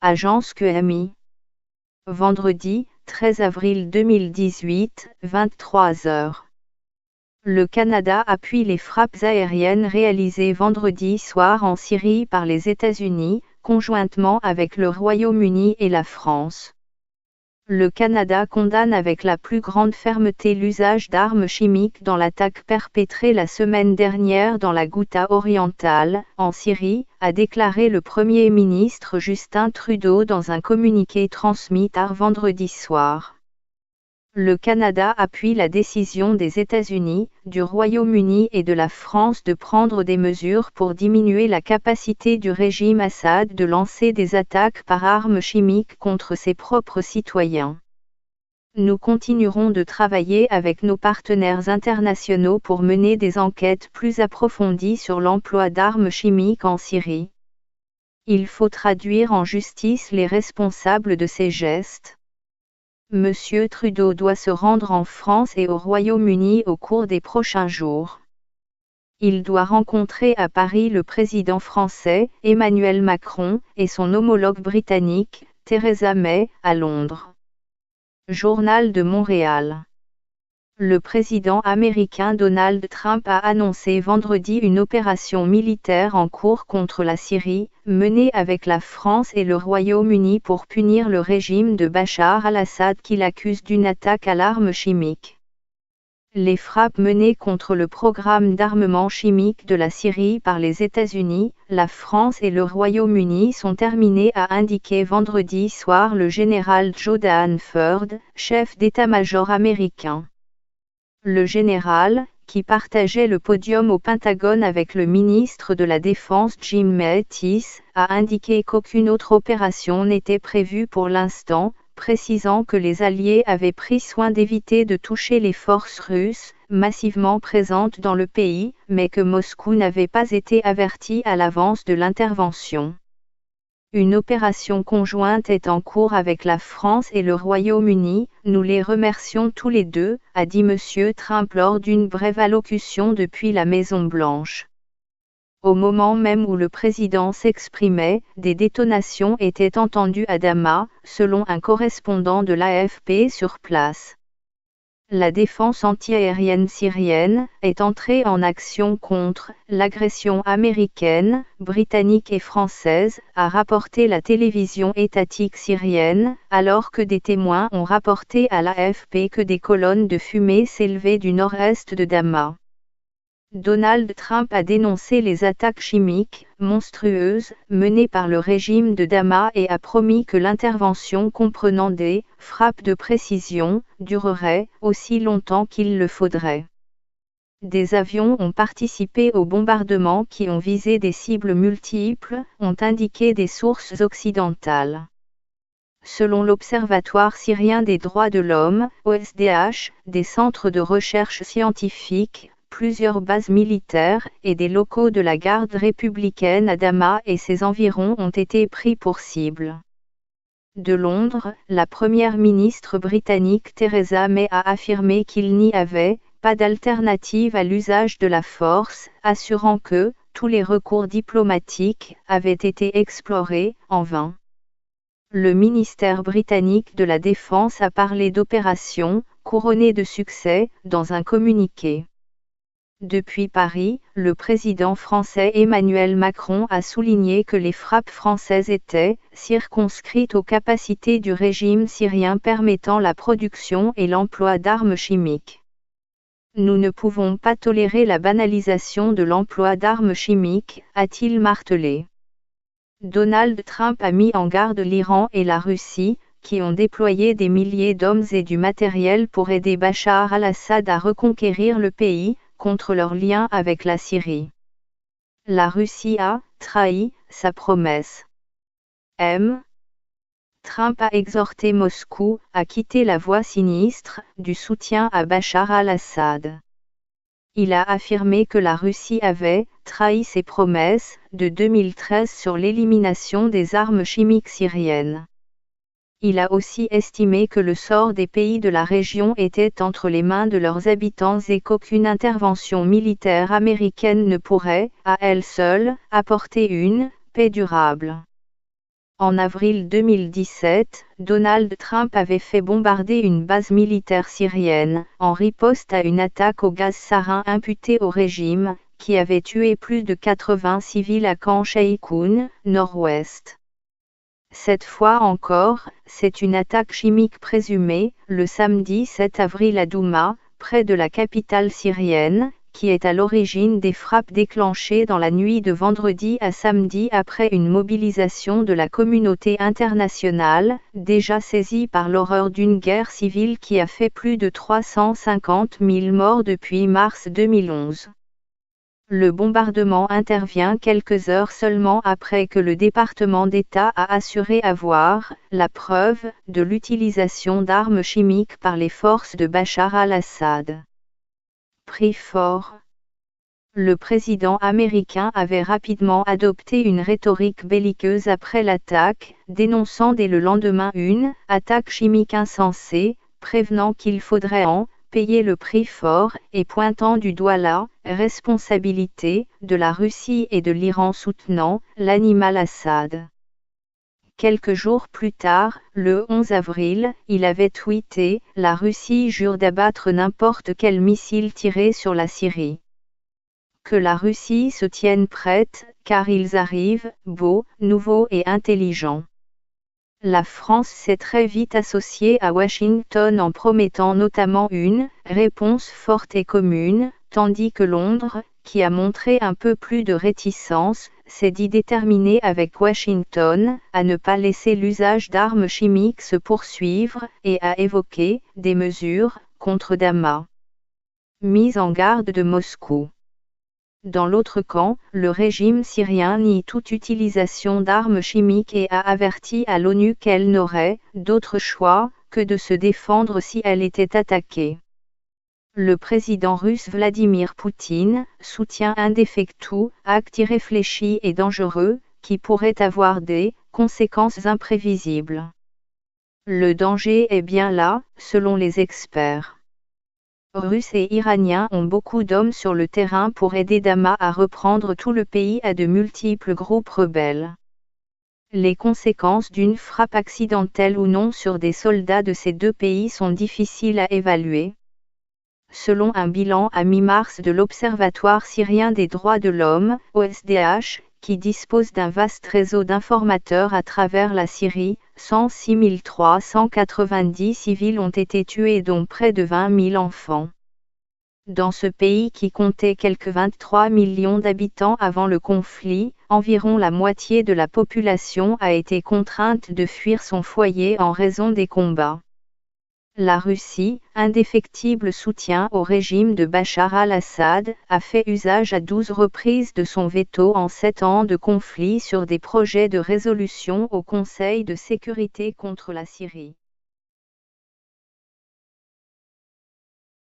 Agence QMI. Vendredi, 13 avril 2018, 23 h. Le Canada appuie les frappes aériennes réalisées vendredi soir en Syrie par les États-Unis, conjointement avec le Royaume-Uni et la France. Le Canada condamne avec la plus grande fermeté l'usage d'armes chimiques dans l'attaque perpétrée la semaine dernière dans la Ghouta orientale, en Syrie, a déclaré le Premier ministre Justin Trudeau dans un communiqué transmis tard vendredi soir. Le Canada appuie la décision des États-Unis, du Royaume-Uni et de la France de prendre des mesures pour diminuer la capacité du régime Assad de lancer des attaques par armes chimiques contre ses propres citoyens. Nous continuerons de travailler avec nos partenaires internationaux pour mener des enquêtes plus approfondies sur l'emploi d'armes chimiques en Syrie. Il faut traduire en justice les responsables de ces gestes. Monsieur Trudeau doit se rendre en France et au Royaume-Uni au cours des prochains jours. Il doit rencontrer à Paris le président français, Emmanuel Macron, et son homologue britannique, Theresa May, à Londres. Journal de Montréal. Le président américain Donald Trump a annoncé vendredi une opération militaire en cours contre la Syrie, menée avec la France et le Royaume-Uni pour punir le régime de Bachar al-Assad qu'il accuse d'une attaque à l'arme chimique. Les frappes menées contre le programme d'armement chimique de la Syrie par les États-Unis, la France et le Royaume-Uni sont terminées, a indiqué vendredi soir le général Joe Danford, chef d'état-major américain. Le général, qui partageait le podium au Pentagone avec le ministre de la Défense Jim Mattis, a indiqué qu'aucune autre opération n'était prévue pour l'instant, précisant que les Alliés avaient pris soin d'éviter de toucher les forces russes, massivement présentes dans le pays, mais que Moscou n'avait pas été averti à l'avance de l'intervention. Une opération conjointe est en cours avec la France et le Royaume-Uni, nous les remercions tous les deux, a dit M. Trump lors d'une brève allocution depuis la Maison-Blanche. Au moment même où le président s'exprimait, des détonations étaient entendues à Damas, selon un correspondant de l'AFP sur place. La défense antiaérienne syrienne est entrée en action contre l'agression américaine, britannique et française, a rapporté la télévision étatique syrienne, alors que des témoins ont rapporté à l'AFP que des colonnes de fumée s'élevaient du nord-est de Damas. Donald Trump a dénoncé les attaques chimiques, monstrueuses, menées par le régime de Damas et a promis que l'intervention comprenant des frappes de précision durerait aussi longtemps qu'il le faudrait. Des avions ont participé aux bombardements qui ont visé des cibles multiples, ont indiqué des sources occidentales. Selon l'Observatoire syrien des droits de l'homme, OSDH, des centres de recherche scientifique, plusieurs bases militaires et des locaux de la garde républicaine à Damas et ses environs ont été pris pour cible. De Londres, la première ministre britannique Theresa May a affirmé qu'il n'y avait pas d'alternative à l'usage de la force, assurant que tous les recours diplomatiques avaient été explorés en vain. Le ministère britannique de la Défense a parlé d'opération couronnée de succès dans un communiqué. Depuis Paris, le président français Emmanuel Macron a souligné que les frappes françaises étaient circonscrites aux capacités du régime syrien permettant la production et l'emploi d'armes chimiques. Nous ne pouvons pas tolérer la banalisation de l'emploi d'armes chimiques, a-t-il martelé. Donald Trump a mis en garde l'Iran et la Russie, qui ont déployé des milliers d'hommes et du matériel pour aider Bachar al-Assad à reconquérir le pays, contre leur lien avec la Syrie. La Russie a trahi sa promesse. Trump a exhorté Moscou à quitter la voie sinistre du soutien à Bachar al-Assad. Il a affirmé que la Russie avait trahi ses promesses de 2013 sur l'élimination des armes chimiques syriennes. Il a aussi estimé que le sort des pays de la région était entre les mains de leurs habitants et qu'aucune intervention militaire américaine ne pourrait, à elle seule, apporter une paix durable. En avril 2017, Donald Trump avait fait bombarder une base militaire syrienne, en riposte à une attaque au gaz sarin imputée au régime, qui avait tué plus de 80 civils à Khan Sheikhoun, nord-ouest. Cette fois encore, c'est une attaque chimique présumée, le samedi 7 avril à Douma, près de la capitale syrienne, qui est à l'origine des frappes déclenchées dans la nuit de vendredi à samedi après une mobilisation de la communauté internationale, déjà saisie par l'horreur d'une guerre civile qui a fait plus de 350 000 morts depuis mars 2011. Le bombardement intervient quelques heures seulement après que le département d'État a assuré avoir la preuve de l'utilisation d'armes chimiques par les forces de Bachar al-Assad. Pris fort. Le président américain avait rapidement adopté une rhétorique belliqueuse après l'attaque, dénonçant dès le lendemain une attaque chimique insensée, prévenant qu'il faudrait en payer le prix fort et pointant du doigt la responsabilité de la Russie et de l'Iran soutenant l'animal Assad. Quelques jours plus tard, le 11 avril, il avait tweeté « La Russie jure d'abattre n'importe quel missile tiré sur la Syrie. Que la Russie se tienne prête, car ils arrivent, beaux, nouveaux et intelligents. » La France s'est très vite associée à Washington en promettant notamment une réponse forte et commune, tandis que Londres, qui a montré un peu plus de réticence, s'est dit déterminé avec Washington à ne pas laisser l'usage d'armes chimiques se poursuivre et à évoquer des mesures contre Damas. Mise en garde de Moscou. Dans l'autre camp, le régime syrien nie toute utilisation d'armes chimiques et a averti à l'ONU qu'elle n'aurait d'autre choix que de se défendre si elle était attaquée. Le président russe Vladimir Poutine soutient indéfectu acte irréfléchi et dangereux, qui pourrait avoir des conséquences imprévisibles. Le danger est bien là, selon les experts. Russes et Iraniens ont beaucoup d'hommes sur le terrain pour aider Damas à reprendre tout le pays à de multiples groupes rebelles. Les conséquences d'une frappe accidentelle ou non sur des soldats de ces deux pays sont difficiles à évaluer. Selon un bilan à mi-mars de l'Observatoire syrien des droits de l'homme, OSDH, qui dispose d'un vaste réseau d'informateurs à travers la Syrie, 106 390 civils ont été tués dont près de 20 000 enfants. Dans ce pays qui comptait quelques 23 millions d'habitants avant le conflit, environ la moitié de la population a été contrainte de fuir son foyer en raison des combats. La Russie, indéfectible soutien au régime de Bachar al-Assad, a fait usage à 12 reprises de son veto en 7 ans de conflit sur des projets de résolution au Conseil de sécurité contre la Syrie.